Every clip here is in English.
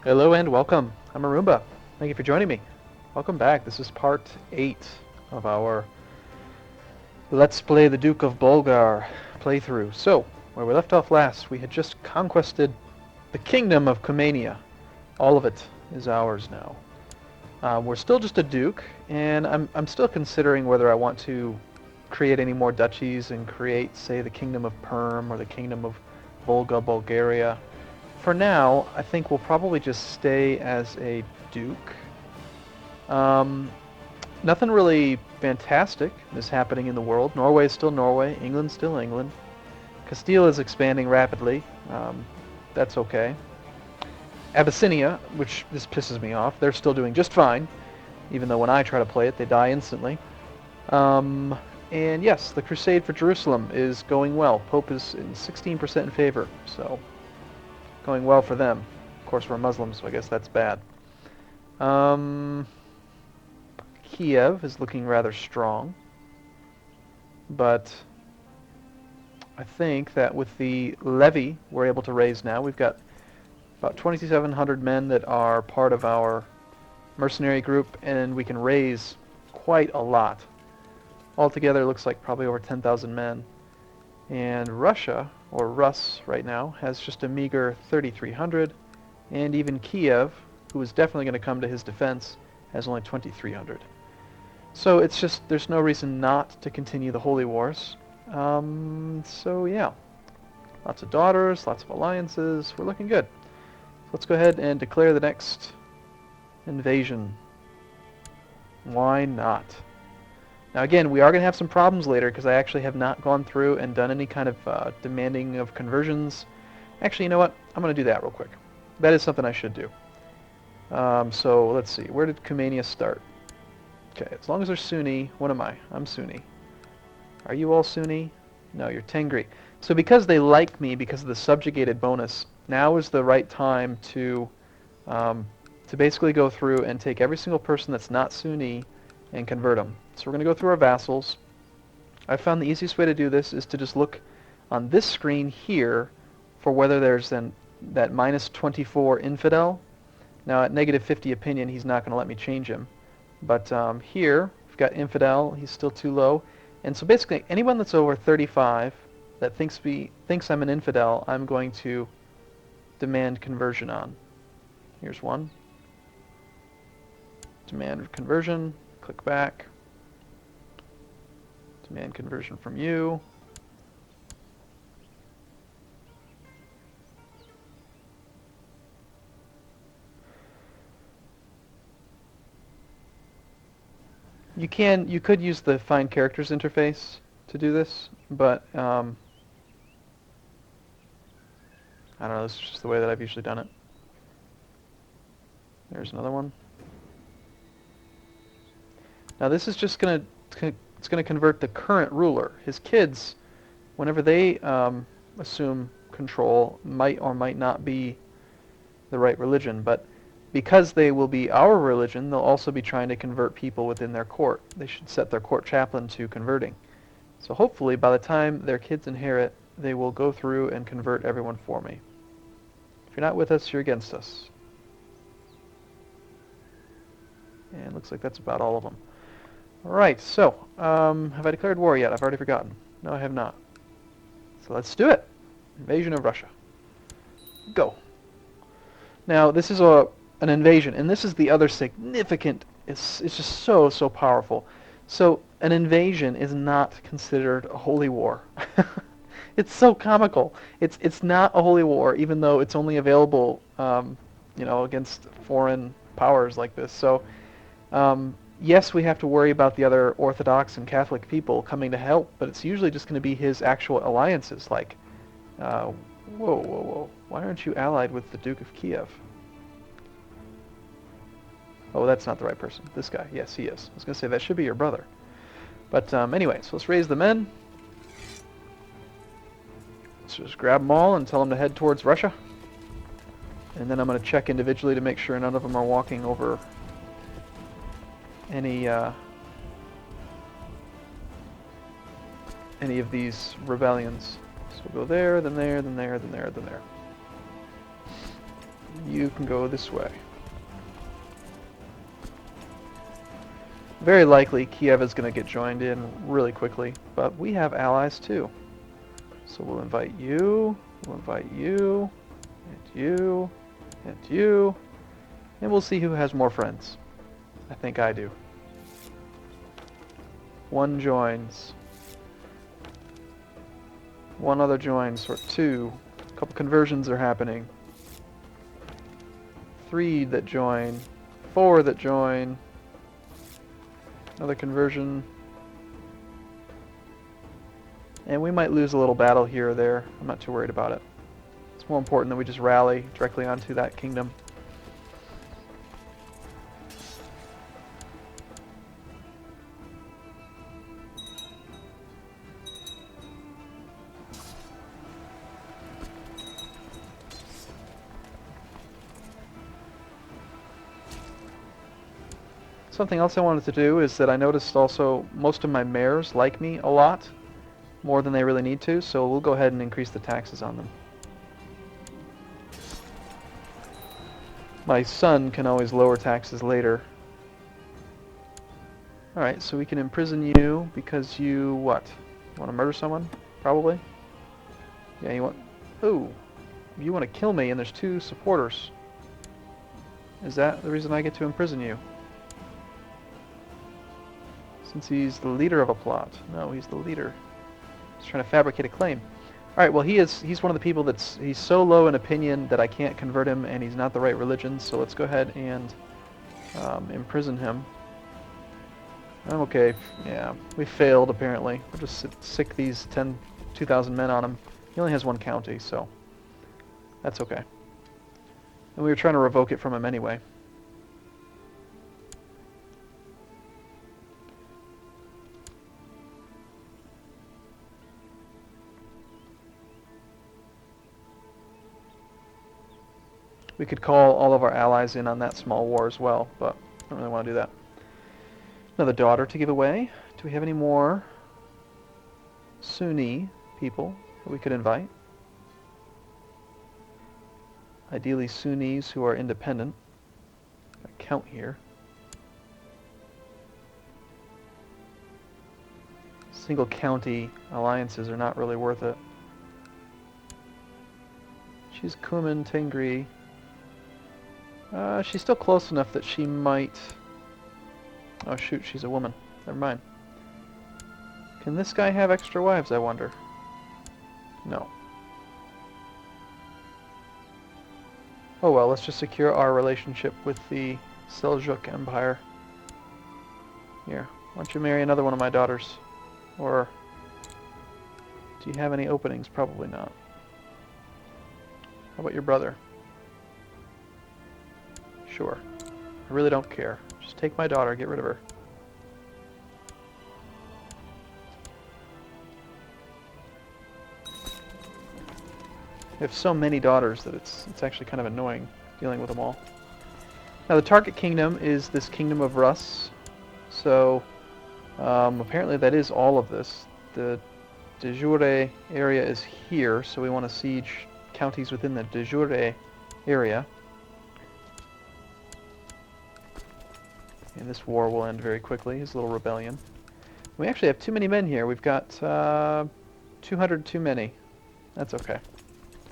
Hello and welcome. I'm Arumba. Thank you for joining me. Welcome back. This is part 8 of our Let's Play the Duke of Bulgar playthrough. So, where we left off last, we had just conquested the kingdom of Cumania. All of it is ours now. We're still just a duke, and I'm still considering whether I want to create any more duchies and create, say, the kingdom of Perm or the kingdom of Volga, Bulgaria. For now, I think we'll probably just stay as a duke. Um, Nothing really fantastic is happening in the world. Norway is still Norway. England's still England. Castile is expanding rapidly. That's okay. Abyssinia, which this pisses me off, they're still doing just fine, even though when I try to play it, they die instantly. And yes, the crusade for Jerusalem is going well. Pope is in 16% in favor, so going well for them. Of course, we're Muslims, so I guess that's bad. Kiev is looking rather strong, but I think that with the levy we're able to raise now, we've got about 2,700 men that are part of our mercenary group, and we can raise quite a lot. Altogether, it looks like probably over 10,000 men. And Russia, or Rus right now, has just a meager 3,300, and even Kiev, who is definitely going to come to his defense, has only 2,300. So it's just, there's no reason not to continue the Holy Wars. So yeah, lots of daughters, lots of alliances, we're looking good. So let's go ahead and declare the next invasion. Why not? Now again, we are going to have some problems later because I actually have not gone through and done any kind of demanding of conversions. Actually, you know what? I'm going to do that real quick. That is something I should do. So let's see. Where did Cumania start? Okay, as long as they're Sunni. What am I? I'm Sunni. Are you all Sunni? No, you're Tengri. So because they like me because of the subjugated bonus, now is the right time to basically go through and take every single person that's not Sunni and convert them. So we're going to go through our vassals. I found the easiest way to do this is to just look on this screen here for whether there's that minus 24 infidel. Now at negative 50 opinion, he's not going to let me change him. But here, we've got infidel. He's still too low. And so basically, anyone that's over 35 that thinks I'm an infidel, I'm going to demand conversion on. Here's one. Demand conversion. Click back. Demand conversion from you. You could use the find characters interface to do this, but I don't know, this is just the way that I've usually done it. There's another one. Now this is just going to convert the current ruler. His kids, whenever they assume control, might or might not be the right religion, but because they will be our religion, they'll also be trying to convert people within their court. They should set their court chaplain to converting. So hopefully by the time their kids inherit, they will go through and convert everyone for me. If you're not with us, you're against us. And it looks like that's about all of them. Alright, so, have I declared war yet? I've already forgotten. No, I have not. So let's do it. Invasion of Russia. Go. Now, this is an invasion, and this is the other significant, it's just so powerful. So, an invasion is not considered a holy war. It's so comical. It's not a holy war, even though it's only available, against foreign powers like this. So, yes, we have to worry about the other Orthodox and Catholic people coming to help, but it's usually just going to be his actual alliances, like, whoa, why aren't you allied with the Duke of Kiev? Oh, that's not the right person. This guy. Yes, he is. I was going to say, that should be your brother. But anyway, so let's raise the men. Let's just grab them all and tell them to head towards Russia. And then I'm going to check individually to make sure none of them are walking over any of these rebellions. So we'll go there, then there, then there, then there, then there. You can go this way. Very likely Kiev is going to get joined in really quickly, but we have allies too. So we'll invite you, and you, and you, and we'll see who has more friends. I think I do. One joins. One other joins, or two. A couple conversions are happening. 3 that join. 4 that join. Another conversion. And we might lose a little battle here or there. I'm not too worried about it. It's more important that we just rally directly onto that kingdom. Something else I wanted to do is that I noticed also most of my mayors like me a lot, more than they really need to, so we'll go ahead and increase the taxes on them. My son can always lower taxes later. Alright, so we can imprison you because you, what? You want to murder someone? Probably? Yeah, you want... Ooh, you want to kill me and there's 2 supporters. Is that the reason I get to imprison you? Since he's the leader of a plot. No, he's the leader. He's trying to fabricate a claim. Alright, well he's one of the people he's so low in opinion that I can't convert him and he's not the right religion, so let's go ahead and imprison him. I'm okay. Yeah, we failed apparently. We'll just sick these 2,000 men on him. He only has 1 county, so that's okay. And we were trying to revoke it from him anyway. We could call all of our allies in on that small war as well, but I don't really want to do that. Another daughter to give away. Do we have any more Sunni people that we could invite? Ideally Sunnis who are independent. I count here. Single county alliances are not really worth it. She's Cuman, Tengri. She's still close enough that she might... Oh shoot, she's a woman. Never mind. Can this guy have extra wives, I wonder? No. Oh well, let's just secure our relationship with the Seljuk Empire. Here, why don't you marry another one of my daughters? Or... do you have any openings? Probably not. How about your brother? Sure. I really don't care. Just take my daughter, get rid of her. We have so many daughters that it's actually kind of annoying dealing with them all. Now the target kingdom is this kingdom of Rus. So apparently that is all of this. The de jure area is here, so we want to siege counties within the de jure area. And this war will end very quickly, his little rebellion. We actually have too many men here. We've got 200 too many. That's okay.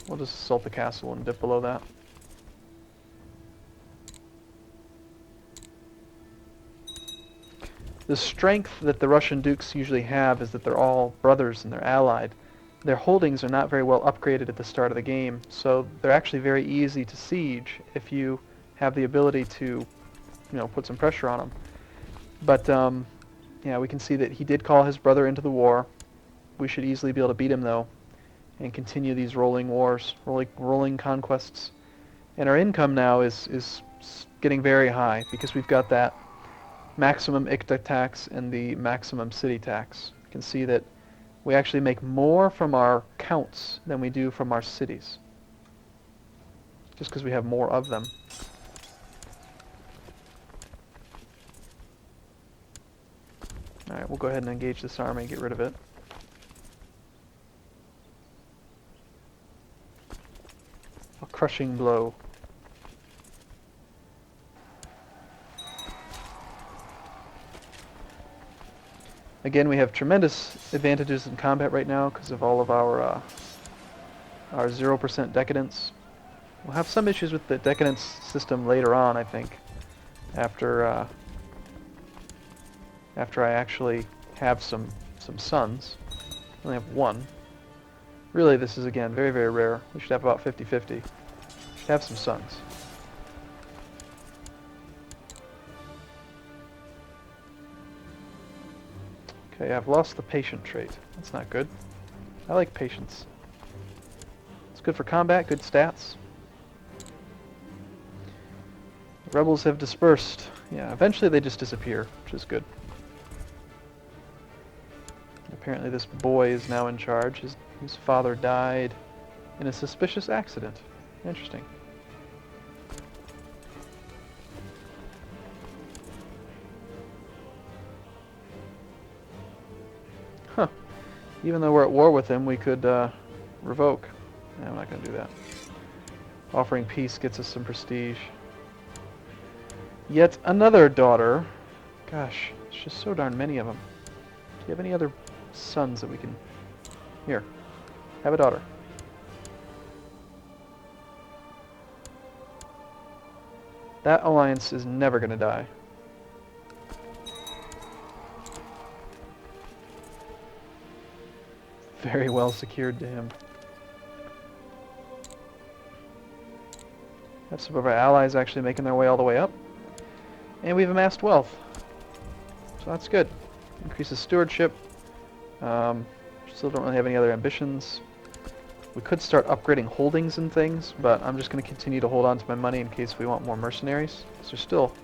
We'll just assault the castle and dip below that. The strength that the Russian dukes usually have is that they're all brothers and they're allied. Their holdings are not very well upgraded at the start of the game, so they're actually very easy to siege if you have the ability to put some pressure on him. But yeah, we can see that he did call his brother into the war. We should easily be able to beat him though, and continue these rolling wars, rolling conquests. And our income now is getting very high because we've got that maximum Ikta tax and the maximum city tax. You can see that we actually make more from our counts than we do from our cities, just because we have more of them. Alright, we'll go ahead and engage this army, get rid of it. A crushing blow. Again, we have tremendous advantages in combat right now because of all of our 0% decadence. We'll have some issues with the decadence system later on, I think, after I actually have some sons. I only have one. Really, this is, again, very, very rare. We should have about 50-50. Should have some sons. Okay, I've lost the patient trait. That's not good. I like patience. It's good for combat, good stats. The rebels have dispersed. Yeah, eventually they just disappear, which is good. Apparently this boy is now in charge. His father died in a suspicious accident. Interesting. Huh. Even though we're at war with him, we could revoke. No, I'm not going to do that. Offering peace gets us some prestige. Yet another daughter. Gosh, it's just so darn many of them. Do you have any other sons that we can... Here, have a daughter. That alliance is never going to die. Very well secured to him. Have some of our allies actually making their way all the way up. And we've amassed wealth. So that's good. Increases stewardship. Still don't really have any other ambitions. We could start upgrading holdings and things, but I'm just going to continue to hold on to my money in case we want more mercenaries. So there's still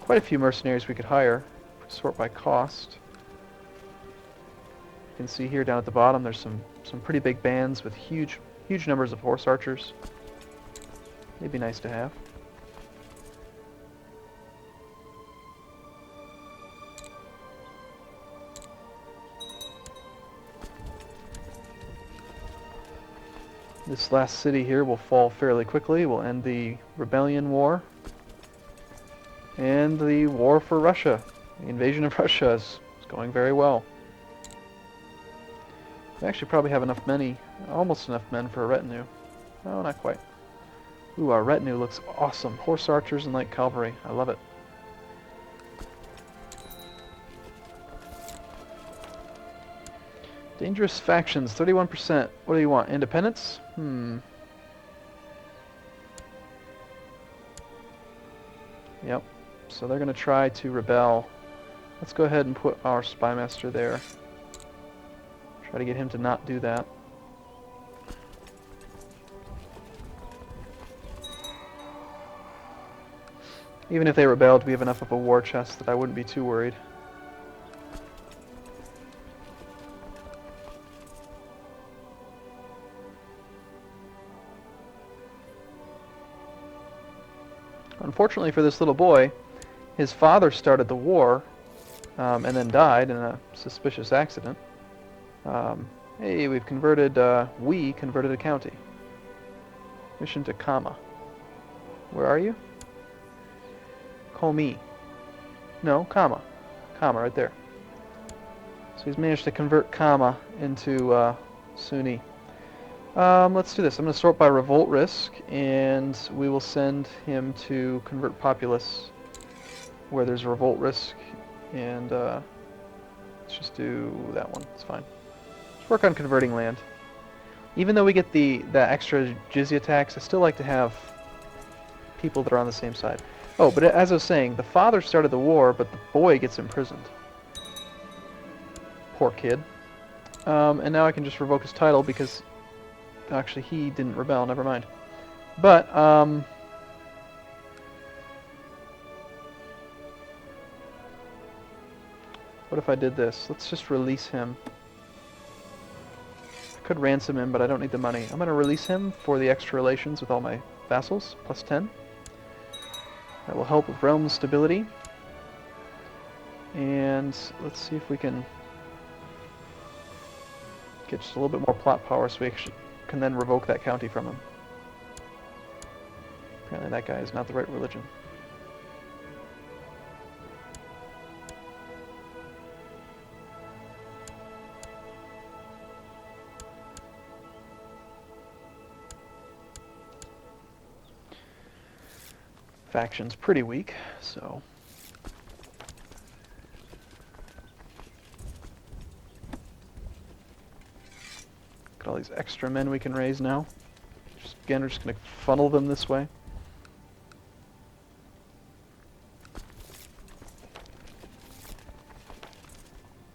quite a few mercenaries we could hire. Sort by cost. You can see here down at the bottom there's some pretty big bands with huge numbers of horse archers. They'd be nice to have. This last city here will fall fairly quickly. We'll end the rebellion war. And the war for Russia. The invasion of Russia is going very well. We actually probably have enough men, almost enough men for a retinue. No, not quite. Ooh, our retinue looks awesome. Horse archers and light cavalry. I love it. Dangerous factions, 31%. What do you want? Independence? Yep. So they're going to try to rebel. Let's go ahead and put our spymaster there. Try to get him to not do that. Even if they rebelled, we have enough of a war chest that I wouldn't be too worried. Unfortunately for this little boy, his father started the war and then died in a suspicious accident. Hey, we converted a county. Mission to Kama. Where are you? Komi. No, Kama. Kama, right there. So he's managed to convert Kama into Sunni. Let's do this. I'm going to sort by revolt risk, and we will send him to convert populace where there's a revolt risk, and let's just do that one. It's fine. Let's work on converting land. Even though we get the extra jizya tax, I still like to have people that are on the same side. Oh, but as I was saying, the father started the war, but the boy gets imprisoned. Poor kid. And now I can just revoke his title because... Actually, he didn't rebel, never mind. But, what if I did this? Let's just release him. I could ransom him, but I don't need the money. I'm going to release him for the extra relations with all my vassals, plus 10. That will help with realm stability. And let's see if we can get just a little bit more plot power so we can then revoke that county from him. Apparently that guy is not the right religion. faction's pretty weak, so... Look at all these extra men we can raise now. Again, we're just going to funnel them this way.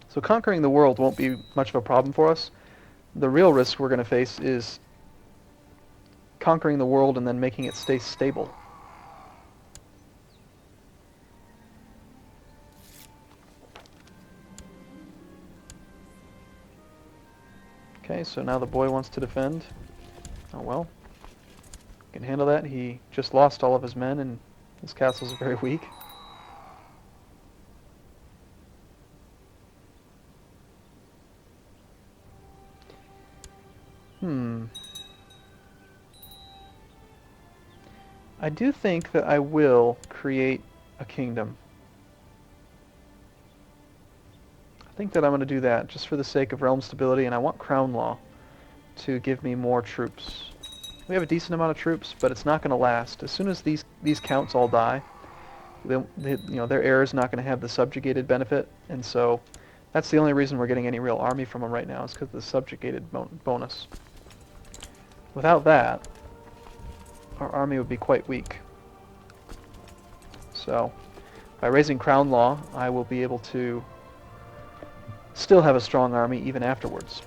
So conquering the world won't be much of a problem for us. The real risk we're going to face is conquering the world and then making it stay stable. Okay, so now the boy wants to defend. Oh well. Can handle that. He just lost all of his men and his castles are very weak. I do think that I will create a kingdom. I think that I'm going to do that just for the sake of realm stability, and I want crown law to give me more troops. We have a decent amount of troops, but it's not going to last. As soon as these counts all die, you know, their heir is not going to have the subjugated benefit, and so that's the only reason we're getting any real army from them right now, is because of the subjugated bonus. Without that, our army would be quite weak. So, by raising crown law, I will be able to still have a strong army even afterwards.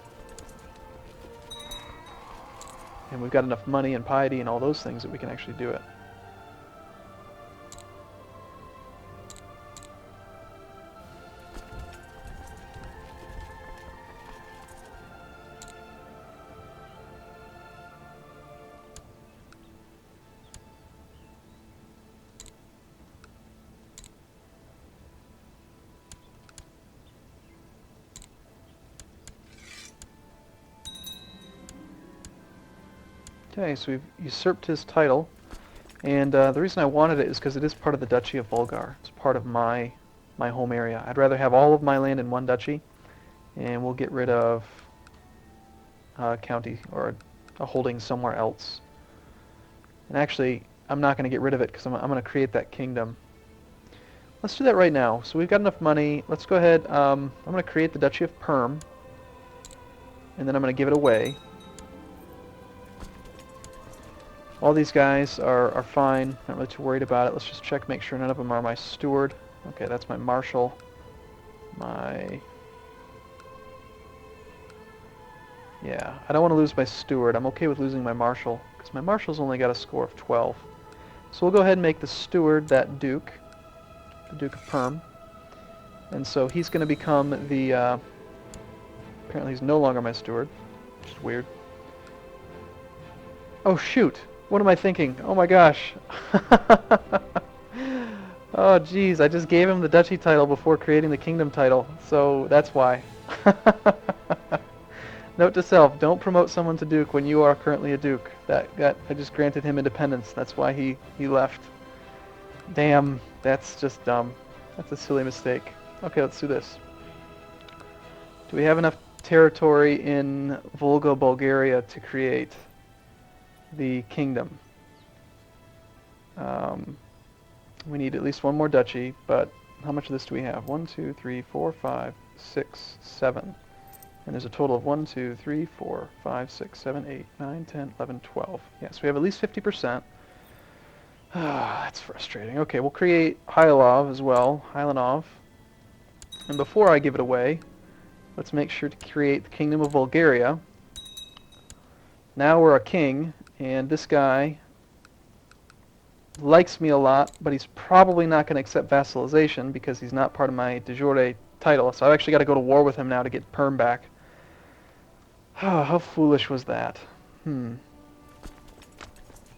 And we've got enough money and piety and all those things that we can actually do it. Okay, so we've usurped his title, and the reason I wanted it is because it is part of the Duchy of Bulgar. It's part of my home area. I'd rather have all of my land in one duchy, and we'll get rid of a county or a holding somewhere else. And actually, I'm not going to get rid of it because I'm going to create that kingdom. Let's do that right now. So we've got enough money. Let's go ahead. I'm going to create the Duchy of Perm, and then I'm going to give it away. All these guys are fine, not really too worried about it. Let's just check, make sure none of them are my steward. Okay, that's my marshal. Yeah, I don't want to lose my steward. I'm okay with losing my marshal, because my marshal's only got a score of 12. So we'll go ahead and make the steward that duke, the Duke of Perm. And so he's going to become the, apparently he's no longer my steward, which is weird. Oh shoot! What am I thinking? Oh my gosh. Oh geez, I just gave him the duchy title before creating the kingdom title, so that's why. Note to self, don't promote someone to duke when you are currently a duke. I just granted him independence, that's why he left. Damn, that's just dumb. That's a silly mistake. Okay, let's do this. Do we have enough territory in Volga, Bulgaria to create the kingdom? We need at least one more duchy, but how much of this do we have? 1, 2, 3, 4, 5, 6, 7. And there's a total of 1, 2, 3, 4, 5, 6, 7, 8, 9, 10, 11, 12. Yes, we have at least 50%. That's frustrating. Okay, we'll create Hylov as well, Hylanov. And before I give it away, let's make sure to create the Kingdom of Bulgaria. Now we're a king, and this guy likes me a lot, but he's probably not going to accept vassalization because he's not part of my de jure title. So I've actually got to go to war with him now to get Perm back. How foolish was that? Oh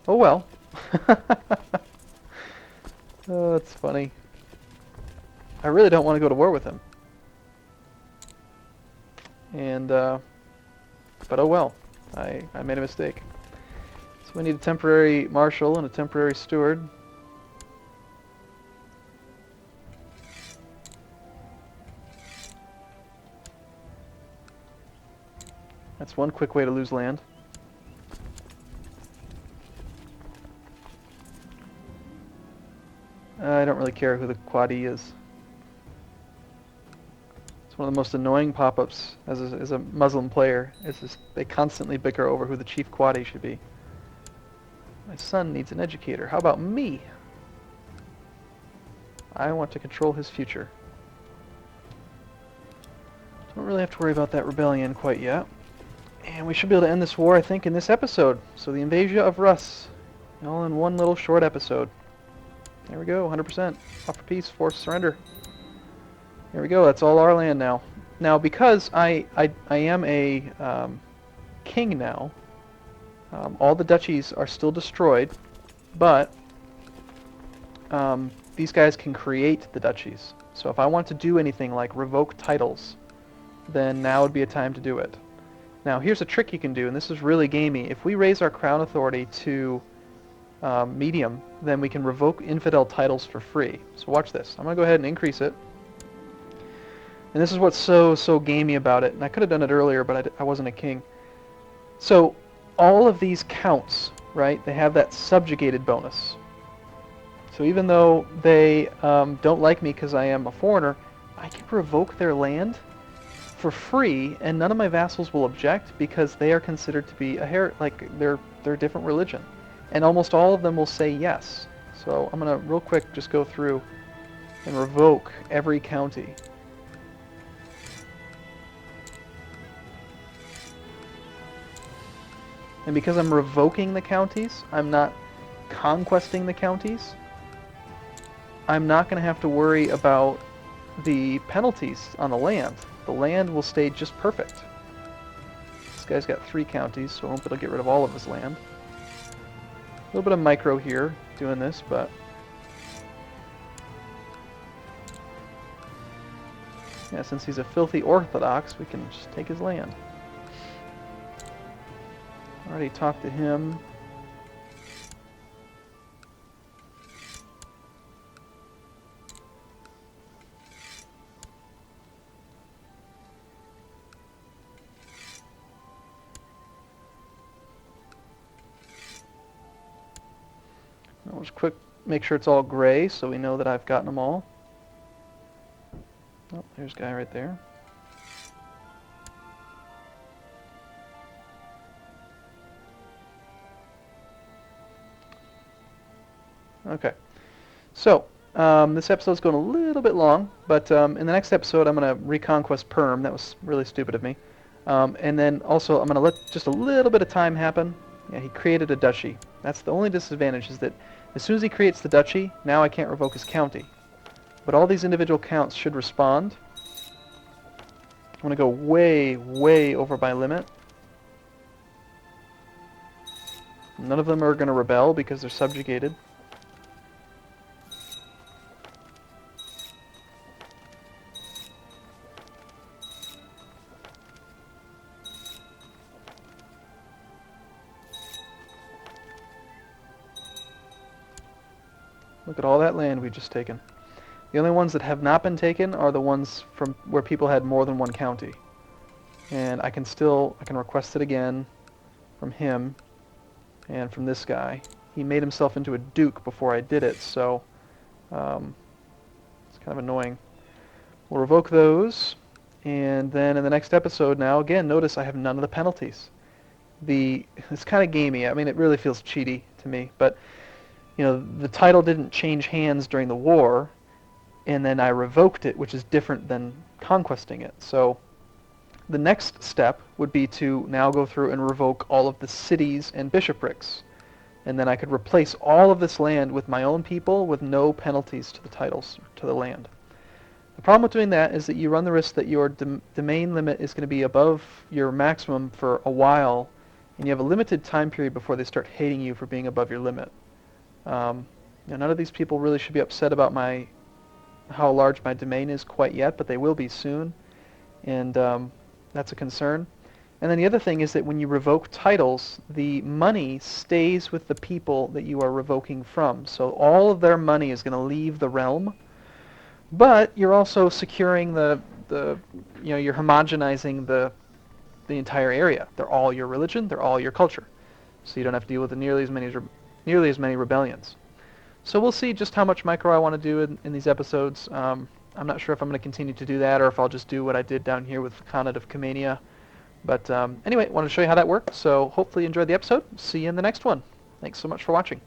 well. Oh, that's funny. I really don't want to go to war with him. And, but oh well. I made a mistake. So we need a temporary marshal and a temporary steward. That's one quick way to lose land. I don't really care who the Quadi is. It's one of the most annoying pop-ups as a Muslim player. Is just they constantly bicker over who the chief Quadi should be. My son needs an educator. How about me? I want to control his future. Don't really have to worry about that rebellion quite yet. And we should be able to end this war, I think, in this episode. So the invasion of Rus. All in one little short episode. There we go, 100%. Offer peace, forced surrender. There we go, that's all our land now. Now, because I am a king now, all the duchies are still destroyed, but these guys can create the duchies. So if I want to do anything like revoke titles, then now would be a time to do it. Now here's a trick you can do, and this is really gamey. If we raise our crown authority to medium, then we can revoke infidel titles for free. So watch this. I'm going to go ahead and increase it. And this is what's so gamey about it. And I could have done it earlier, but I wasn't a king. So all of these counts, right, they have that subjugated bonus. So even though they don't like me because I am a foreigner, I can revoke their land for free, and none of my vassals will object because they are considered to be they're a different religion. And almost all of them will say yes. So I'm going to real quick just go through and revoke every county. And because I'm revoking the counties, I'm not conquesting the counties, I'm not going to have to worry about the penalties on the land. The land will stay just perfect. This guy's got 3 counties, so I won't be able to get rid of all of his land. A little bit of micro here doing this, but yeah, since he's a filthy Orthodox, we can just take his land. Already talked to him. I'll just quick make sure it's all gray so we know that I've gotten them all. Oh, there's a guy right there. Okay, so this episode's going a little bit long, but in the next episode I'm going to reconquest Perm. That was really stupid of me. And then also I'm going to let just a little bit of time happen. Yeah, he created a duchy. That's the only disadvantage, is that as soon as he creates the duchy, now I can't revoke his county. But all these individual counts should respond. I'm going to go way over my limit. None of them are going to rebel because they're subjugated. Look at all that land we've just taken. The only ones that have not been taken are the ones from where people had more than one county. And I can request it again from him and from this guy. He made himself into a duke before I did it, so it's kind of annoying. We'll revoke those, and then in the next episode now, again, notice I have none of the penalties. It's kind of gamey. I mean, it really feels cheaty to me, but you know, the title didn't change hands during the war, and then I revoked it, which is different than conquesting it. So the next step would be to now go through and revoke all of the cities and bishoprics, and then I could replace all of this land with my own people with no penalties to the titles, to the land. The problem with doing that is that you run the risk that your domain limit is going to be above your maximum for a while, and you have a limited time period before they start hating you for being above your limit. None of these people really should be upset about how large my domain is quite yet, but they will be soon, and that's a concern. And then the other thing is that when you revoke titles, the money stays with the people that you are revoking from. So all of their money is going to leave the realm, but you're also securing you're homogenizing the entire area. They're all your religion, they're all your culture. So you don't have to deal with nearly as many rebellions. So we'll see just how much micro I want to do in these episodes. I'm not sure if I'm going to continue to do that or if I'll just do what I did down here with Khanate of Cumania. But anyway, wanted to show you how that worked. So hopefully you enjoyed the episode. See you in the next one. Thanks so much for watching.